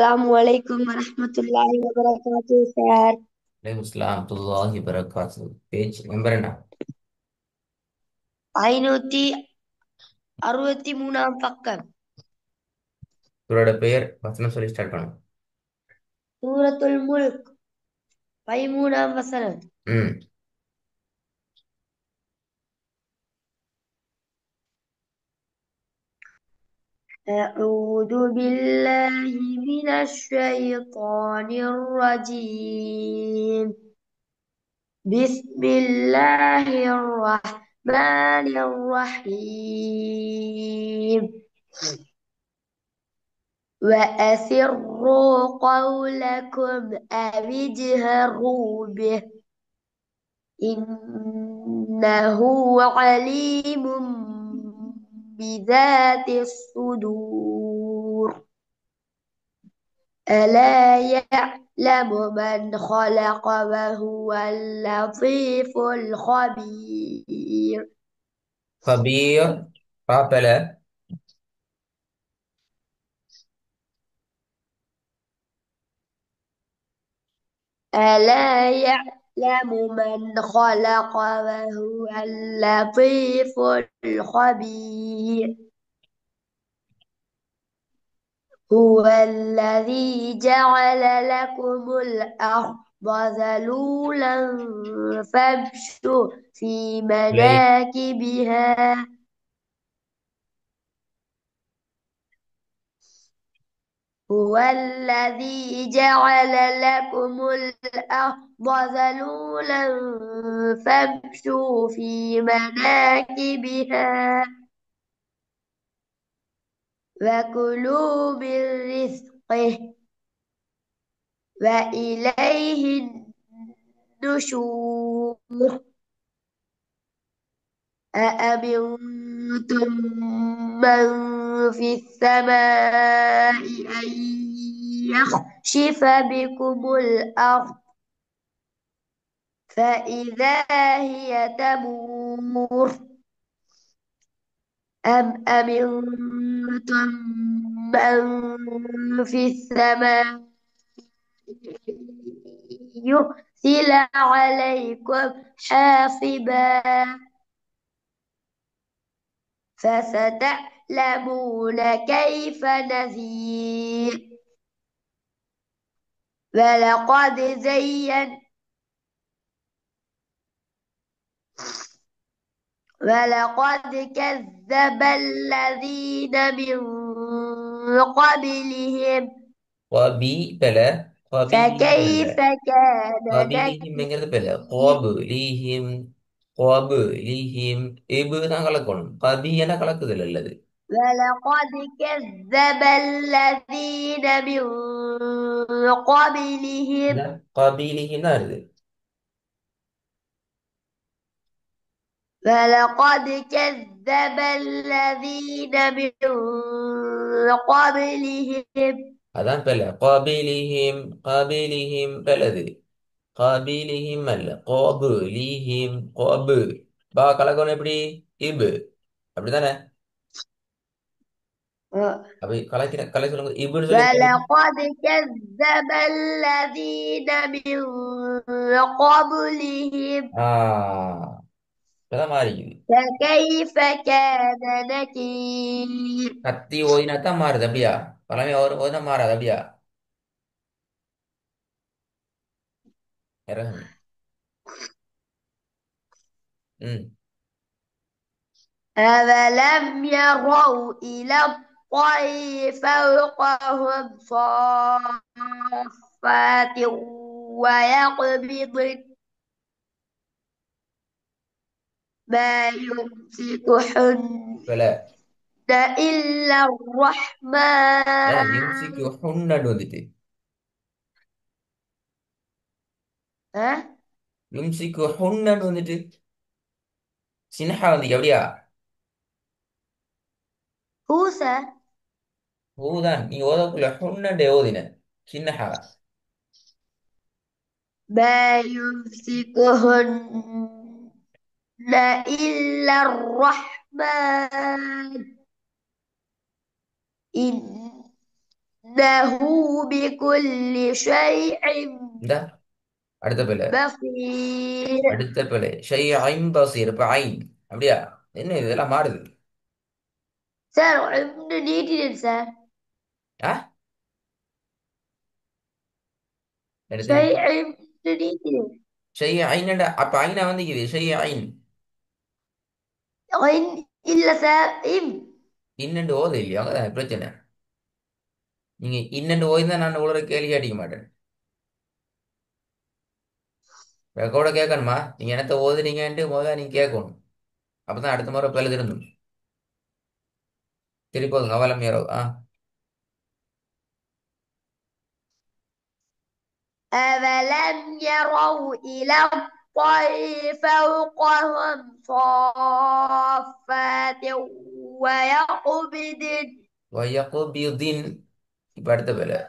Assalamualaikum warahmatullahi wabarakatuh, Sir. Waalaikumsalam warahmatullahi wabarakatuh. Page number என்ன? 563ஆம் பக்கம். இவரோட பெயர் வசனம் சொல்லி ஸ்டார்ட் பண்ணும். சூரத்துல் முல்க் 13ஆம் வசனம். ம். أعوذ بالله من الشيطان الرجيم. بسم الله الرحمن الرحيم. وأسروا قولكم أو اجهروا به إنه عليم بذات الصدور. ألا يعلم من خلق وهو اللطيف الخبير. خبير قابل. ألا يعلم من خلق وهو اللطيف الخبير. هو الذي جعل لكم الأرض ذلولا فامشوا في play مناكبها. هو الذي جعل لكم الأرض ذلولا فامشوا في مناكبها وكلوا من رزقه وإليه النشور. أأمنتم من في السماء أن يخسف بكم الأرض فإذا هي تمور. أم أمنتم من في السماء يرسل عليكم حاصبا فستعلمون كيف نذير. ولقد زين ولقد كذب الذين من قبلهم قبيل فكيف قبيل كان قبيلهم எங்கிறது பேல قبلهم قبلهم இபு தான் கலக்கணும். கபி என கலக்குதல் அல்லது ولقد كذب الذين من قبلهم கபீலிஹிம் தான் இருக்கு. ولقد كذب الذين من قبلهم அதான் பேல கபீலிஹிம் கபீலிஹிம் பேலது கபீலிஹிம் அல்ல கபுலிஹிம் கபு பா கலக்கணும் எப்படி இபு அப்படிதானே. அப்ப கலை சொல்லுங்க இபுன்னு சொல்லி கலைக்கு. ولقد كذب الذين من قبلهم இப்பதான் மாறிக்குது. فكيف كان نكير. கத்தி ஓதினா தான் மாறுது அப்படியா? பழமை ஓதினா மாறாது அப்படியா? இறகுங்க. ம். أولم يروا إلى الطير فوقهم صافات ويقبضن ما يمسكهن இப்பல إلا யும்சிக்கு الرحمن. ஹுன்னன்னு வந்துட்டு ها யும்சிக்கு ஹுன்னன்னு வந்துட்டு சின்ஹா வந்துக்கு அப்படியா? هوسة ஊதான் நீ ஓதக்குள்ள ஹுன்னண்டே ஓதின சின்னஹா. ما يمسكهن إلا الرحمن. إن إنه بكل شيء இந்த அடுத்த பிள்ளை. بصير. அடுத்த பிள்ளை ஷைஅன் பசீர். இப்ப ஐன். அப்படியா? என்ன இது? இதெல்லாம் மாறுது. سار عند نيتي سار. ஆ, எடுத்து شيء عند نيتي. ஷைஅன். அப்ப ஐனா வந்து இது ஷைஅன். غين إلا سار إم. இன்னண்டு ஓது இல்லையா? அதான் பிரச்சனை. நீங்க இன்னண்டு ஓய்ந்தா நான் உங்களோட கேள்வி அடிக்க மாட்டேன். ரெக்கார்ட கேட்கணுமா? நீங்க என்னத்த ஓதுனீங்கன்ட்டு முதல்ல நீங்க கேட்கணும். அப்பதான் அடுத்த முறை பிள்ளை திருந்தும். சரி போதுங்க. அவலம் யாரோ. ஆ. أولم يروا إلى الطير فوقهم صافات ويقبضن வயகுபியுதீன். இப்ப அடுத்த பிள்ளை.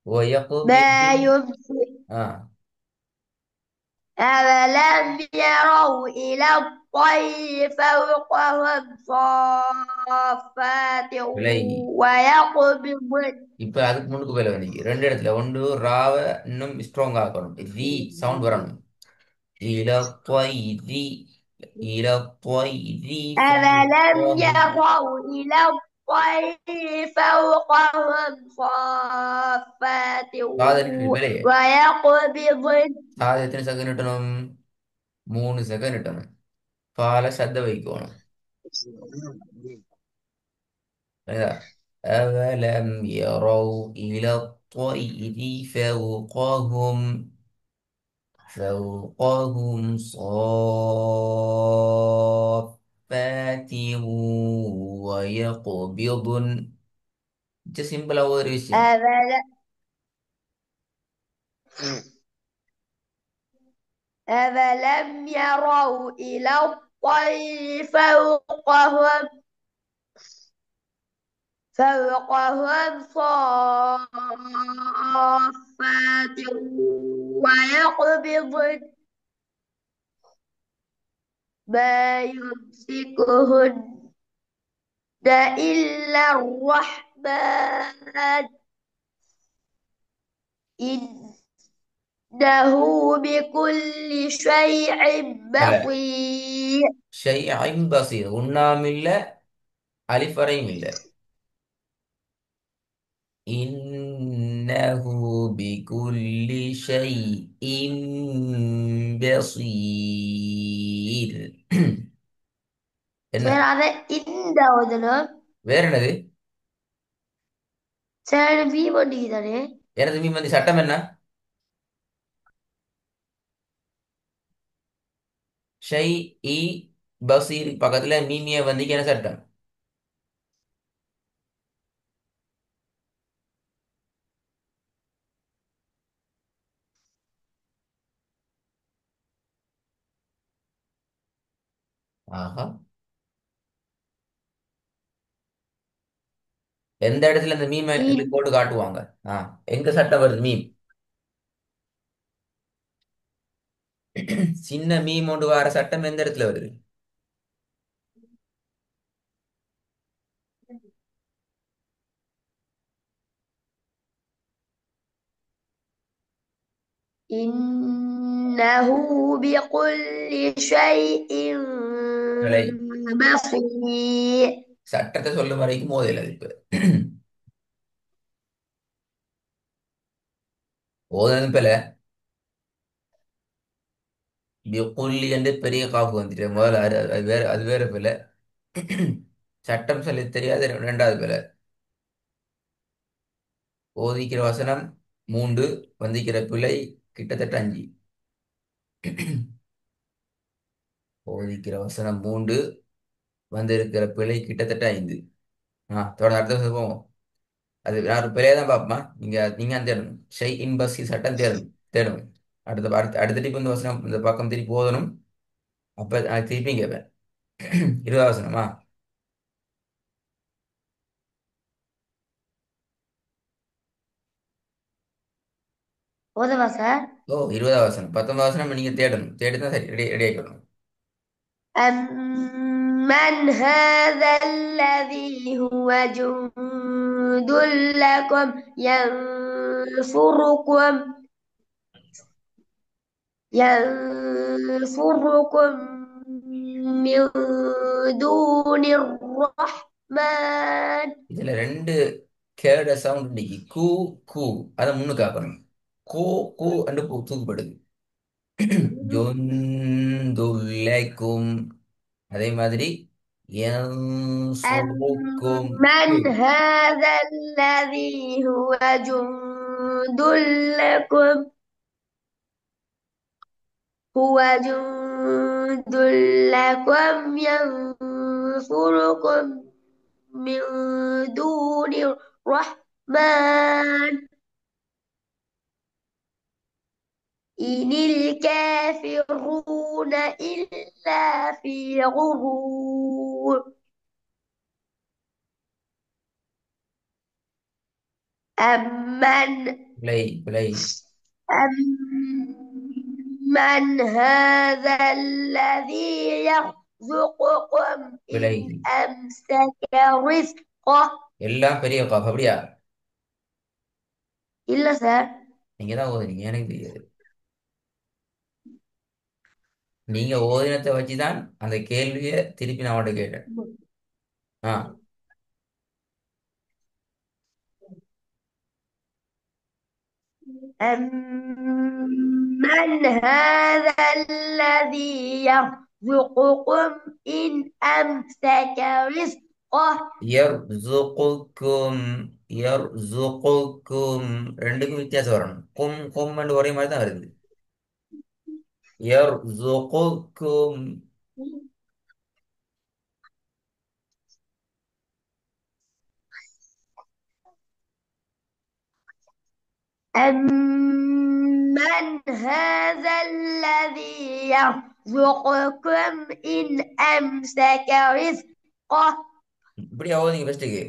ما வயகுபியுதீன். يمسك. ஆ. أولم يروا إلى الطير فوقهم صافات விலை. ويقبضن. இப்ப அதுக்கு முன்னுக்கு போயில வந்தீங்க ரெண்டு இடத்துல. ஒன்று ராவ இன்னும் ஸ்ட்ராங் ஆக்கணும். ரி சவுண்ட் வரணும். இலப்பொய்தி. இலப்பொய்தி أولم فوقهم. يروا إلى الطير فوقهم صافات சாதனை விலை. ويقبضن. சாத எத்தனை செகண்ட் இட்டணும்? 3 செகண்ட் இட்டணும். பால சத்த வைக்கணும். சரிதா? أولم يروا إلى الطير فوقهم صافات ويقبضن. இது சிம்பிளா ஒரு விஷயம். أولم أولم يروا إلى الطير فوقهم صافات ويقبضن ما يمسكهن إلا الرحمن إنه بكل شيء لا. بصير. شيء بسيط. ஒண்ணாம் இல்ல, அலிஃப் வரையும் இல்ல. إنه بكل شيء بصير. சரி என்ன? அதை இந்த ஓதணும். வேற என்னது? சரி பி பண்ணிக்கு தானே. எனது மீ சட்டம் என்ன? ஷை இ பசீர் பக்கத்துல மீமிய வந்திக்கு என்ன சட்டம்? ஆஹா. எந்த இடத்துல இந்த மீம் இன் போட்டு காட்டுவாங்க? ஆ, எங்க சட்டம் வருது மீம்? சின்ன மீம் ஒன்று வர சட்டம் எந்த இடத்துல வருது? إنه بكل شيء பிழை. بصير. சட்டத்தை சொல்லும் வரைக்கும் மோதல் அது இப்ப. ஓதுனதும் பிழை. பிக்குல்லி என்று பெரிய காப்பு வந்துட்டு முதல்ல அது வேற பிழை. சட்டம் சொல்லி தெரியாத ரெண்டாவது பிழை. ஓதிக்கிற வசனம் 3, வந்திக்கிற பிழை கிட்டத்தட்ட 5. ஓதிக்கிற வசனம் 3, வந்திருக்கிற பிழை கிட்டத்தட்ட 5. தொடர்ந்து அடுத்த வருஷம் போவோம். அது நான் ஒரு பிழையை தான் பார்ப்போமா? நீங்க தேடணும். இன் பஸ் சட்டம் தேடணும். அடுத்த டிப் இந்த வசனம் இந்த பக்கம் திருப்பி ஓதணும். அப்ப நான் திருப்பியும் கேட்பேன். 20 வசனமா? ஓதவா சார். ஓ, 20 வசனம். 19 வசனம் நீங்க தேடணும். தேடி தான் சரி ரெடி ரெடி ஆகிக்கணும். من هذا الذي هو جند لكم ينصركم من دون الرحمن. இதுல ரெண்டு கேட சவுண்ட் இன்னைக்கு கூ கூ அதை முன்னுக்கு ஆக்கணும். கோ கோ என்று தூக்கப்படுது. ஜொந்துலைக்கும் அதே மாதிரி யன்சுருக்கும் கு. أمن هذا الذي هو جند لكم هو جند لكم ينصركم من دون الرحمن إن الكافرون إلا في غرور. أمن பிழை பிழை أمن هذا الذي يرزقكم பிழை. إن أمسك رزقه. எல்லாம் பெரிய காஃப் அப்படியா? இல்ல சார். நீங்க தான் ஓதுனீங்க, எனக்கு தெரியாது. நீங்க ஓதினத்தை வச்சுதான் அந்த கேள்வியை திருப்பி நான் அவன்கிட்ட கேட்டேன். ஆ, أمن هذا الذي يرزقكم إن أمسك رزقه. யர்சுகுக்கும் யர்சுகுக்கும் ரெண்டுக்கும் வித்தியாசம் வரணும். கும் கும் ஒரே மாதிரி தான் வருது. யர்சுகுக்கும். أمن هذا الذي يرزقكم إن أمسك رزقه. இப்படியா ஓதுங்க ஃபர்ஸ்ட்டுக்கு?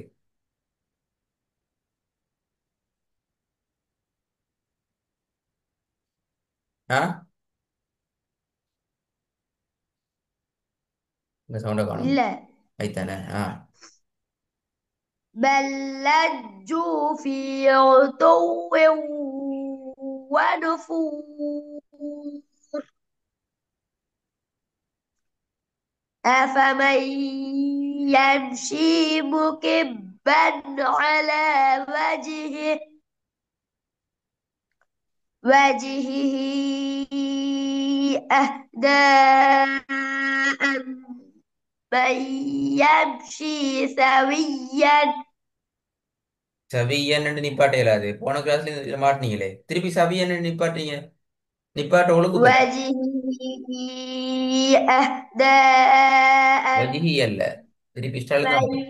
ஆ, இந்த சவுண்டை காணும். இல்ல. ஐத்தானே. ஆ, بل لجوا في عتو ونفور. أفمن يمشي مكبا على وجهه أهدى من يمشي سويا. சவியன்னு நிப்பாட்ட இயலாது. போன கிளாஸ்ல இதில் மாட்டினீங்களே, திருப்பி சவியன்னு நிப்பாட்டீங்க. நிப்பாட்ட ஒழுங்கு பற்றி. وجهه أهدى வஜிஹி அல்ல, திருப்பி ஸ்டாலில் தான் வரணும். من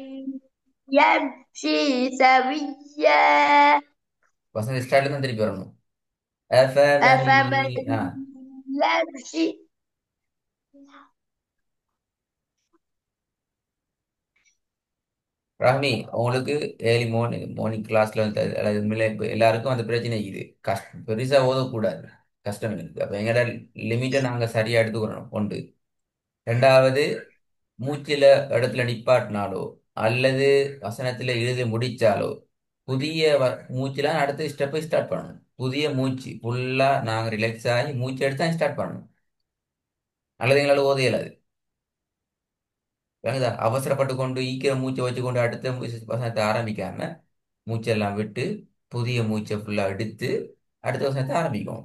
يمشي سويا. வசந்த ஸ்டாலில் தான் திருப்பி வரணும். أفمن ஆ, يمشي. ராகினி, உங்களுக்கு ஏர்லி மார்னிங் கிளாஸ்ல வந்து அதாவது உண்மையிலே இப்ப எல்லாருக்கும் அந்த பிரச்சனை இது. பெருசா ஓதக்கூடாது, கஷ்டம் இருக்குது. அப்ப எங்கட லிமிட்டை நாங்க சரியா எடுத்துக்கிறோம் ஒன்று. ரெண்டாவது, மூச்சில இடத்துல நிப்பாட்டினாலோ அல்லது வசனத்துல எழுதி முடிச்சாலோ புதிய மூச்சுல அடுத்த ஸ்டெப்பை ஸ்டார்ட் பண்ணணும். புதிய மூச்சு ஃபுல்லா நாங்க ரிலாக்ஸ் ஆகி மூச்சு எடுத்து தான் ஸ்டார்ட் பண்ணணும். அல்லது எங்களால் ஓத இயலாது. விளங்குதா? அவசரப்பட்டு கொண்டு ஈக்கிற மூச்சை வச்சு கொண்டு அடுத்த வசனத்தை ஆரம்பிக்காம மூச்செல்லாம் விட்டு புதிய மூச்சை ஃபுல்லா எடுத்து அடுத்த வசனத்தை ஆரம்பிக்கும்.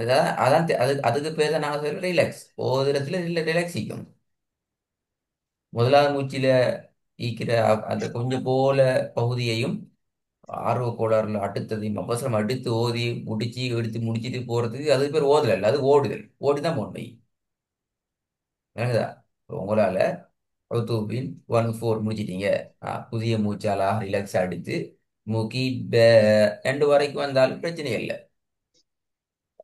அதான் அதான் அதுக்கு பேர் தான் நாங்கள் சொல்ற ரிலாக்ஸ். ஓதுறதுல ரிலாக்ஸிக்கும். முதலாவது மூச்சில ஈக்கிற அந்த கொஞ்சம் போல பகுதியையும் ஆர்வ கோளாறுல அடுத்ததையும் அவசரம் அடுத்து ஓதி முடிச்சு எடுத்து முடிச்சிட்டு போறதுக்கு அதுக்கு பேர் ஓதல் இல்லை, அது ஓடுதல். ஓடிதான் போடணும். விளங்குதா? உங்களால ஒத்தூபின் 1 4 முடிச்சிட்டீங்க. புதிய மூச்சாலா ரிலாக்ஸ் அடித்து முகிப ரெண்டு வரைக்கும் வந்தாலும் பிரச்சனை இல்லை.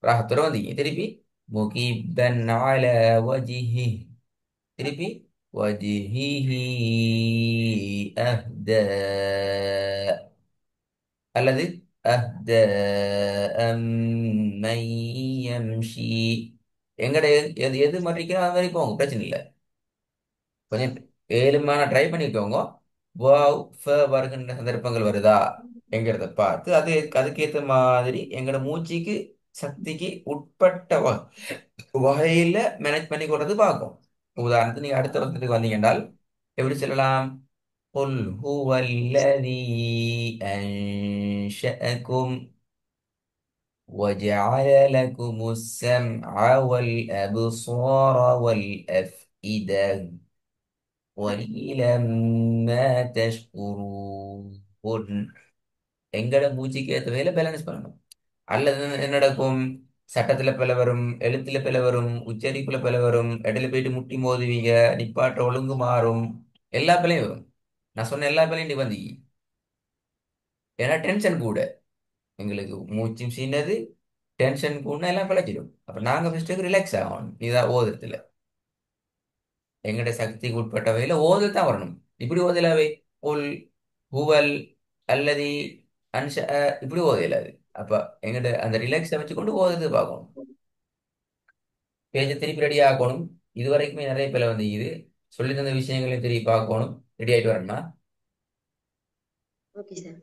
ராகத்துற வந்தீங்க. திருப்பி முகிபன் அல வஜிஹி, திருப்பி வஜிஹிஹி அஹ்த அல்லது அஹ்த அம்மை யம்ஷி. எங்கட எது எது மாட்டிக்கிறோம் அது மாதிரி போங்க, பிரச்சனை இல்லை. கொஞ்சம் ஏழுமான ட்ரை பண்ணிக்கோங்க. வாவ் ஃப வருகின்ற சந்தர்ப்பங்கள் வருதா என்கிறத பார்த்து அதுக்கேற்ற மாதிரி எங்களோட மூச்சுக்கு சக்திக்கு உட்பட்ட வகையில மேனேஜ் பண்ணி கொடுறது பார்க்கும். உதாரணத்துக்கு நீங்க அடுத்த வருஷத்துக்கு வந்தீங்க என்றால் எப்படி சொல்லலாம்? قل هو الذي أنشأكم وجعل لكم السمع والأبصار والأفئدة قليلا ما تشكرون. எங்கட மூச்சுக்கு ஏற்ற வகையில பேலன்ஸ் பண்ணணும். அல்லது என்ன நடக்கும்? சட்டத்துல பிழை வரும், எழுத்துல பிழை வரும், உச்சரிப்புல பிழை வரும், இடையில போயிட்டு முட்டி மோதுவீங்க, நிப்பாட்ட ஒழுங்கு மாறும், எல்லா பிழையும் வரும். நான் சொன்ன எல்லா பிழையும் நீ வந்து ஏன்னா டென்ஷன் கூட எங்களுக்கு மூச்சும் சின்னது, டென்ஷன் கூட எல்லாம் பிழைச்சிடும். அப்ப நாங்க ஃபர்ஸ்ட் ரிலாக்ஸ் ஆகணும். இதான் ஓதுறதுல எங்கட சக்திக்கு உட்பட்ட வகையில ஓதல் தான் வரணும். இப்படி ஓதலாவே உல் ஹுவல் அல்லது அன்ஷ இப்படி ஓதலாது. அப்ப எங்கட அந்த ரிலாக்ஸை வச்சுக்கொண்டு ஓதுறது பார்க்கணும். பேஜை திருப்பி ரெடி ஆக்கணும். இது வரைக்குமே நிறைய பேர் வந்து இது சொல்லி தந்த விஷயங்களையும் திருப்பி பார்க்கணும். ரெடி ஆயிட்டு வரணும்னா ஓகே சார்.